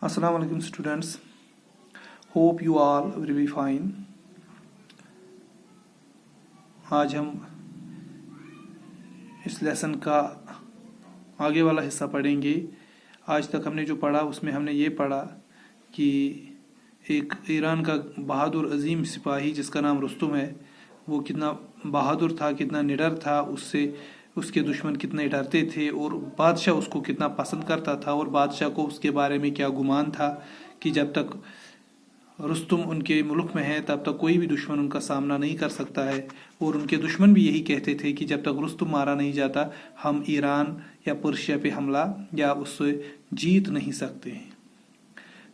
Assalamu alaikum students. Hope you all will be fine. आज हम इस लेसन का आगे वाला हिस्सा पढ़ेंगे। आज तक हमने जो पढ़ा उसमें हमने ये पढ़ा कि एक ईरान का बहादुर अजीम सिपाही जिसका नाम रुस्तुम है, वो कितना बहादुर था, कितना निडर था, उससे उसके दुश्मन कितने डरते थे और बादशाह उसको कितना पसंद करता था और बादशाह को उसके बारे में क्या गुमान था कि जब तक रुस्तुम उनके मुल्क में है तब तक कोई भी दुश्मन उनका सामना नहीं कर सकता है। और उनके दुश्मन भी यही कहते थे कि जब तक रुस्तुम मारा नहीं जाता हम ईरान या पर्शिया पे हमला या उससे जीत नहीं सकते हैं।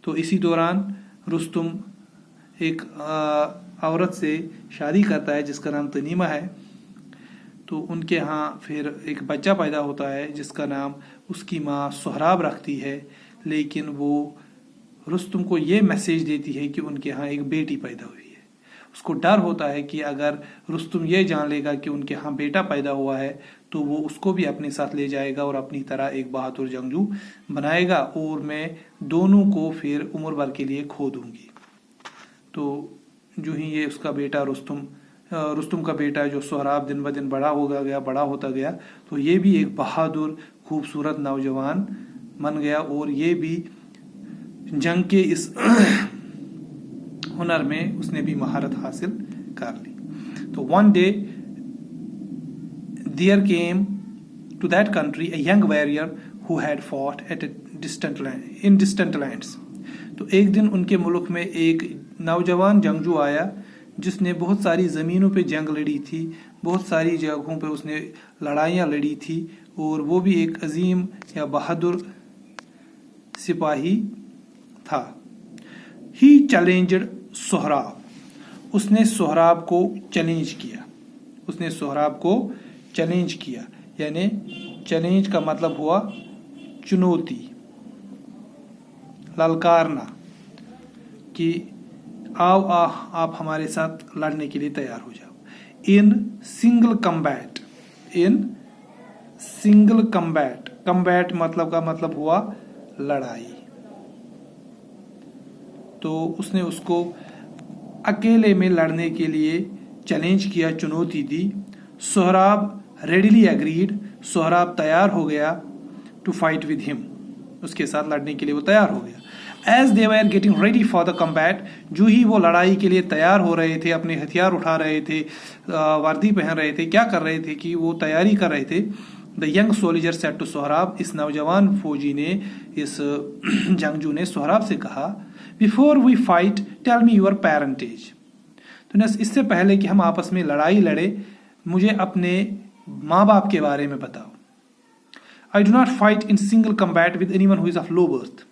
तो इसी दौरान रुस्तुम एक औरत से शादी करता है जिसका नाम तनीमा है। तो उनके यहाँ फिर एक बच्चा पैदा होता है जिसका नाम उसकी माँ सोहराब रखती है, लेकिन वो रुस्तुम को ये मैसेज देती है कि उनके यहाँ एक बेटी पैदा हुई है। उसको डर होता है कि अगर रुस्तुम ये जान लेगा कि उनके यहाँ बेटा पैदा हुआ है तो वो उसको भी अपने साथ ले जाएगा और अपनी तरह एक बहादुर जंगजू बनाएगा और मैं दोनों को फिर उम्र भर के लिए खो दूंगी। तो जो ही ये उसका बेटा रुस्तुम का बेटा जो सोहराब दिन ब दिन बड़ा होता गया तो ये भी एक बहादुर खूबसूरत नौजवान बन गया और ये भी जंग के इस हुनर में उसने भी महारत हासिल कर ली। तो one day there came to that country a young warrior who had fought at a distant lands। तो एक दिन उनके मुल्क में एक नौजवान जंगजू आया जिसने बहुत सारी ज़मीनों पे जंग लड़ी थी, बहुत सारी जगहों पे उसने लड़ाइयाँ लड़ी थी और वो भी एक अजीम या बहादुर सिपाही था। ही चैलेंज्ड सोहराब, उसने सोहराब को चैलेंज किया यानी चैलेंज का मतलब हुआ चुनौती, ललकारना कि आओ आप हमारे साथ लड़ने के लिए तैयार हो जाओ। इन सिंगल कम्बैट मतलब हुआ लड़ाई। तो उसने उसको अकेले में लड़ने के लिए चैलेंज किया, चुनौती दी। सोहराब रेडिली एग्रीड, सोहराब तैयार हो गया टू फाइट विद हिम, उसके साथ लड़ने के लिए वो तैयार हो गया। As they were getting ready for the combat, जो ही वो लड़ाई के लिए तैयार हो रहे थे, अपने हथियार उठा रहे थे, वर्दी पहन रहे थे, क्या कर रहे थे कि वो तैयारी कर रहे थे। The young soldier said to Sohrab, इस नौजवान फौजी ने, इस जंगजू ने सोहराब से कहा, Before we fight, tell me your parentage। तो इससे पहले कि हम आपस में लड़ाई लड़े मुझे अपने माँ बाप के बारे में बताओ। I do not fight in single combat with anyone who is of low birth।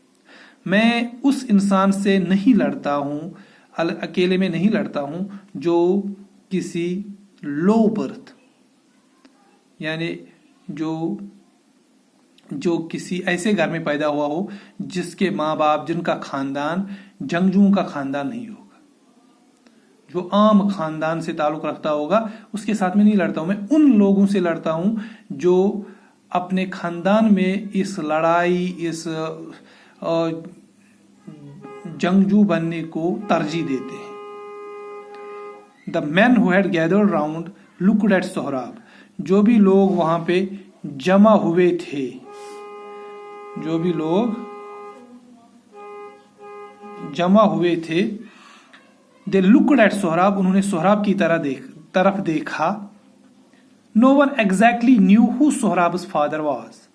मैं उस इंसान से नहीं लड़ता हूँ, अकेले में नहीं लड़ता हूँ जो किसी लो बर्थ यानी जो किसी ऐसे घर में पैदा हुआ हो जिसके माँ बाप, जिनका खानदान जंगजुओं का खानदान नहीं होगा, जो आम खानदान से ताल्लुक रखता होगा, उसके साथ में नहीं लड़ता हूँ। मैं उन लोगों से लड़ता हूँ जो अपने खानदान में इस लड़ाई, इस जंगजू बनने को तरजीह देते हैं। The man who had gathered round looked at Sohrab, जो भी लोग वहां पे जमा हुए थे दे लुक्ड एट सोहराब, उन्होंने सोहराब की तरफ देखा। No one exactly knew who Sohrab's father was,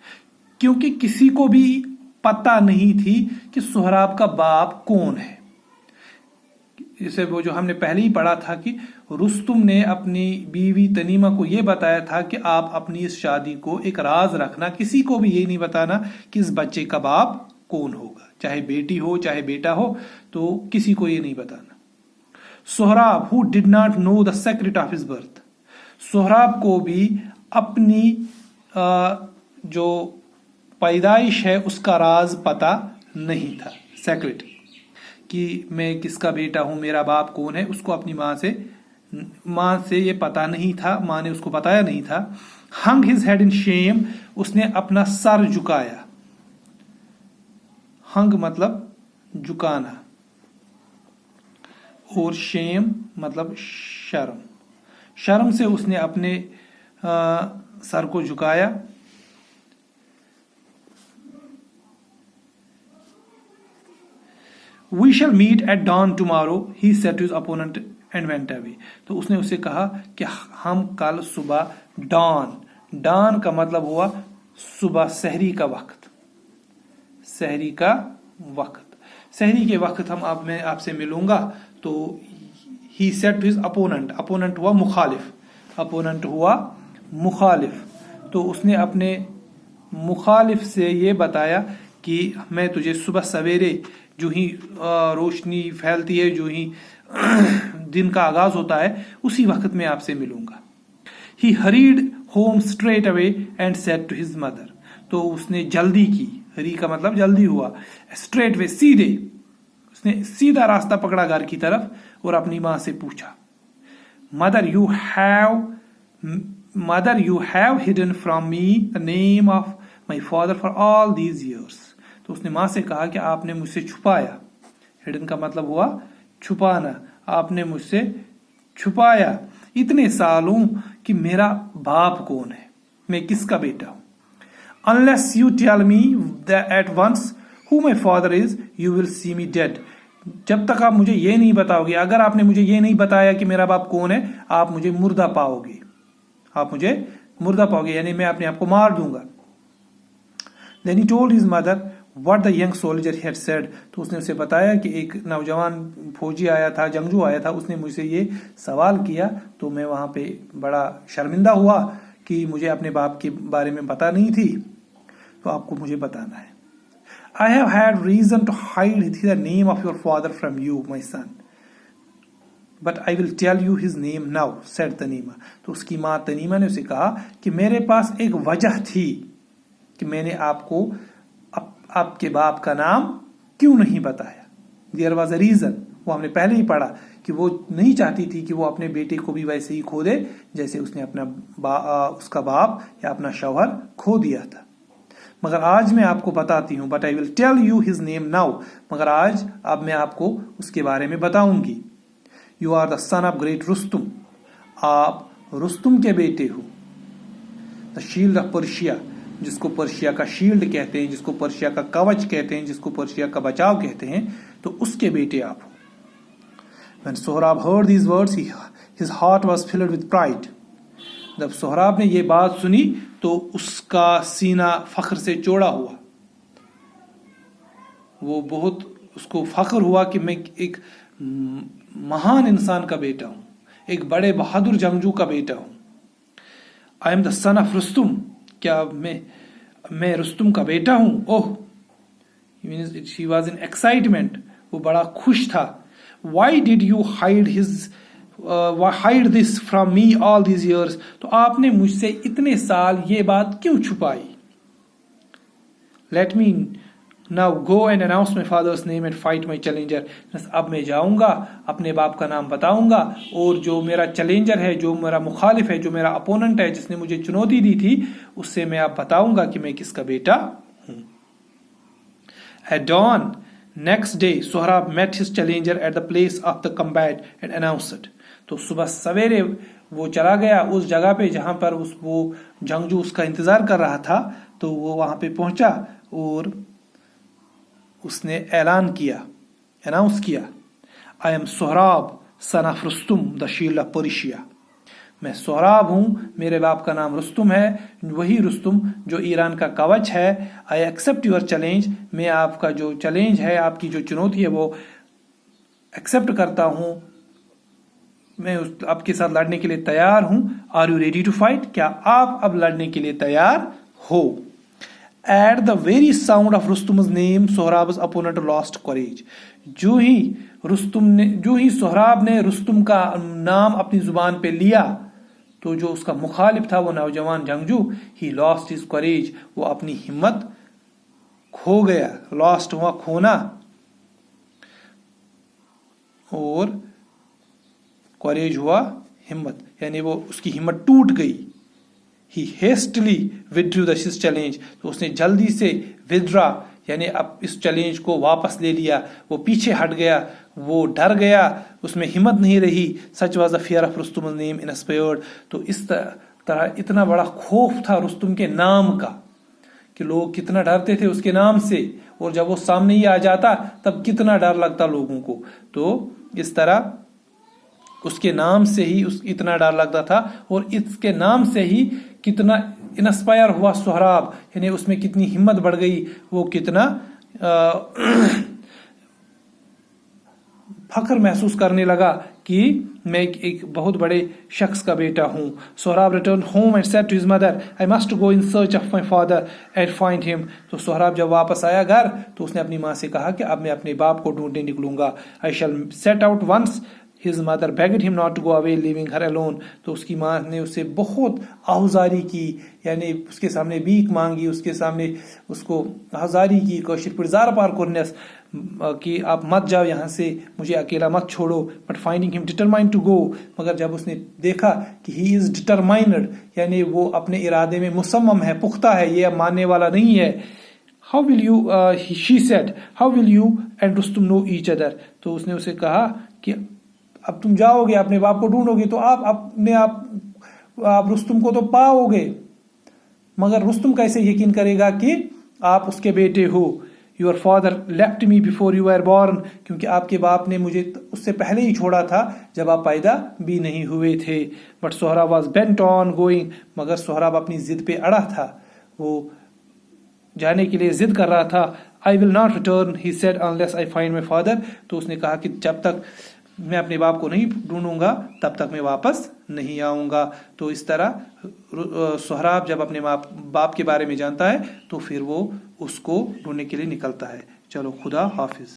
क्योंकि किसी को भी पता नहीं थी कि सोहराब का बाप कौन है। इसे वो जो हमने पहले ही पढ़ा था कि रुस्तुम ने अपनी बीवी तनीमा को यह बताया था कि आप अपनी इस शादी को एक राज रखना, किसी को भी ये नहीं बताना कि इस बच्चे का बाप कौन होगा, चाहे बेटी हो चाहे बेटा हो, तो किसी को ये नहीं बताना। Sohrab who did not know the secret of his birth, Sohrab को भी अपनी जो पैदाइश है उसका राज पता नहीं था, सेक्रेट, कि मैं किसका बेटा हूं, मेरा बाप कौन है, उसको अपनी माँ से ये पता नहीं था, माँ ने उसको बताया नहीं था। हंग हिज हेड इन शेम, उसने अपना सर झुकाया। हंग मतलब झुकाना, और शेम मतलब शर्म, शर्म से उसने अपने सर को झुकाया। We shall meet at dawn tomorrow, he said to his opponent and went away. तो उसने उसे कहा कि हम कल सुबह dawn का मतलब हुआ सुबह, सहरी का वक्त, सहरी का वक्त, सहरी के वक्त मैं आपसे मिलूंगा। तो he said to his opponent हुआ मुखालिफ, तो उसने अपने मुखालिफ से ये बताया कि मैं तुझे सुबह सवेरे जो ही रोशनी फैलती है, जो ही दिन का आगाज होता है, उसी वक्त में आपसे मिलूंगा। He hurried home straight away and said to his mother, तो उसने जल्दी की, हरी का मतलब जल्दी हुआ, स्ट्रेट वे सीधे, उसने सीधा रास्ता पकड़ा घर की तरफ और अपनी माँ से पूछा, Mother, you have hidden from me the name of my father for all these years. तो उसने माँ से कहा कि आपने मुझसे छुपाया, हिडन का मतलब हुआ छुपाना, आपने मुझसे छुपाया इतने सालों कि मेरा बाप कौन है, मैं किसका बेटा हूं। Unless you tell me that at once who my father is, you will see me dead. जब तक आप मुझे ये नहीं बताओगे, अगर आपने मुझे ये नहीं बताया कि मेरा बाप कौन है, आप मुझे मुर्दा पाओगे, यानी मैं अपने आप को मार दूंगा। Then he told his mother what the young soldier had said. तो उसने उसे बताया कि एक नौजवान फौजी आया था, जंगजू आया था, उसने मुझसे ये सवाल किया। तो मैं वहां पे बड़ा शर्मिंदा हुआ कि मुझे अपने बाप के बारे में पता नहीं थी, तो आपको मुझे बताना है। I have had reason to hide the name of your father from you, my son. But I will tell you his name now, said तनीमा. तो उसकी माँ तनीमा ने उसे कहा कि मेरे पास एक वजह थी कि मैंने आपको आपके बाप का नाम क्यों नहीं बताया। There was a reason. वो हमने पहले ही पढ़ा कि वो नहीं चाहती थी कि वो अपने बेटे को भी वैसे ही खो दे जैसे उसने उसका बाप या अपना शौहर खो दिया था। मगर आज मैं आपको बताती हूँ, but I will tell you his name now, मगर आज अब मैं आपको उसके बारे में बताऊंगी। You are the son of great Rustum, आप रुस्तुम के बेटे हो। द शील्ड ऑफ पर्शिया, जिसको पर्शिया का शील्ड कहते हैं, जिसको पर्शिया का कवच कहते हैं, जिसको पर्शिया का बचाव कहते हैं, तो उसके बेटे आप हो। When Sohrab heard these words, his heart was filled with pride. जब सोहराब ने ये बात सुनी तो उसका सीना फख्र से चौड़ा हुआ, वो बहुत उसको फख्र हुआ कि मैं एक महान इंसान का बेटा हूं, एक बड़े बहादुर जंगजू का बेटा हूं। I am the son of Rustam, क्या मैं रुस्तुम का बेटा हूं। ओह, शी वॉज इन एक्साइटमेंट, वो बड़ा खुश था। Why did you hide this from me all these years, तो आपने मुझसे इतने साल ये बात क्यों छुपाई। Let me now go and announce my father's name and fight my challenger. अब मैं जाऊंगा, अपने बाप का नाम बताऊंगा, और जो मेरा चैलेंजर है, जो मेरा मुखालिफ है, जो मेरा अपोनेंट है, जिसने मुझे चुनौती दी थी, उससे मैं अब बताऊंगा कि मैं किसका बेटा हूं। At dawn next day, Sohrab met his challenger at the place of the combat and announced. तो सुबह सवेरे वो चला गया उस जगह पे जहां पर वो जंगजू उसका इंतजार कर रहा था। तो वो वहां पे पहुंचा और उसने अनाउंस किया, I am Sohrab son of Rustam the shield of Persia. मैं सोहराब हूं, मेरे बाप का नाम रुस्तुम है, वही रुस्तुम जो ईरान का कवच है। आई एक्सेप्ट योर चैलेंज, मैं आपका जो चैलेंज है, आपकी जो चुनौती है, वो एक्सेप्ट करता हूं, मैं आपके साथ लड़ने के लिए तैयार हूं। Are you ready to fight, क्या आप अब लड़ने के लिए तैयार हो। At the very sound of Rustam's name, Sohrab's opponent lost courage. जो ही सोहराब ने रुस्तुम का नाम अपनी जुबान पे लिया, तो जो उसका मुखालिफ था, वो नौजवान जंगजू, ही लॉस्ट हिज करेज, वो अपनी हिम्मत खो गया। लॉस्ट हुआ खोना, और करेज हुआ हिम्मत, यानी वो उसकी हिम्मत टूट गई। ही हेस्टली विथड्रू दिस चैलेंज, तो उसने जल्दी से विथड्रा یعنی اب اس چیلنج کو واپس لے لیا، وہ پیچھے ہٹ گیا، وہ ڈر گیا، اس میں ہمت نہیں رہی. Such was the fear of Rustam name inspired. تو اس طرح اتنا بڑا خوف تھا رستم کے نام کا کہ لوگ کتنا ڈرتے تھے اس کے نام سے، اور جب وہ سامنے ہی آ جاتا تب کتنا ڈر لگتا لوگوں کو. تو اس طرح اس کے نام سے ہی اتنا ڈر لگتا تھا، اور اس کے نام سے ہی کتنا انسپائر ہوا سہراب، یعنی اس میں کتنی ہمت بڑھ گئی، وہ کتنا فخر محسوس کرنے لگا کہ میں ایک بہت بڑے شخص کا بیٹا ہوں. Sohrab return home and said to his mother I must go in search of my father and find him. تو سہراب جب واپس آیا گھر تو اس نے اپنی ماں سے کہا کہ اب میں اپنے باپ کو ڈھونڈنے نکلوں گا. I shall set out once. His mother begged him not to go away leaving her alone. تو اس کی ماں نے اسے بہت آہوزاری کی، یعنی اس کے سامنے بھیک مانگی، اس کے سامنے اس کو آہوزاری کی، کوشش پر زار پار کرنس کہ آپ مت جاؤ یہاں سے، مجھے اکیلا مت چھوڑو. But finding him determined to go. مگر جب اس نے دیکھا کہ he is determined، یعنی وہ اپنے ارادے میں مصمم ہے، پختہ ہے، یہ ماننے والا نہیں ہے. How will you she said how will you and Rustum know each other. تو اس نے اسے کہا کہ اب تم جاؤ گے اپنے باپ کو ڈھونڈو گے تو آپ رستم کو تو پاؤ گے، مگر رستم کیسے یقین کرے گا کہ آپ اس کے بیٹے ہو. Your father left me before you are born. کیونکہ آپ کے باپ نے مجھے اس سے پہلے ہی چھوڑا تھا جب آپ پیدا بھی نہیں ہوئے تھے. But Sohrab was Bennet on going. مگر سہراب اپنی ضد پہ اڑا تھا، وہ جانے کے لیے ضد کر رہا تھا. I will not return he said unless I find my father. تو اس نے کہا کہ جب تک میں اپنے باپ کو نہیں ڈھونڈوں گا تب تک میں واپس نہیں آؤں گا. تو اس طرح سہراب جب اپنے باپ کے بارے میں جانتا ہے تو پھر وہ اس کو ڈھونڈنے کے لیے نکلتا ہے. چلو خدا حافظ.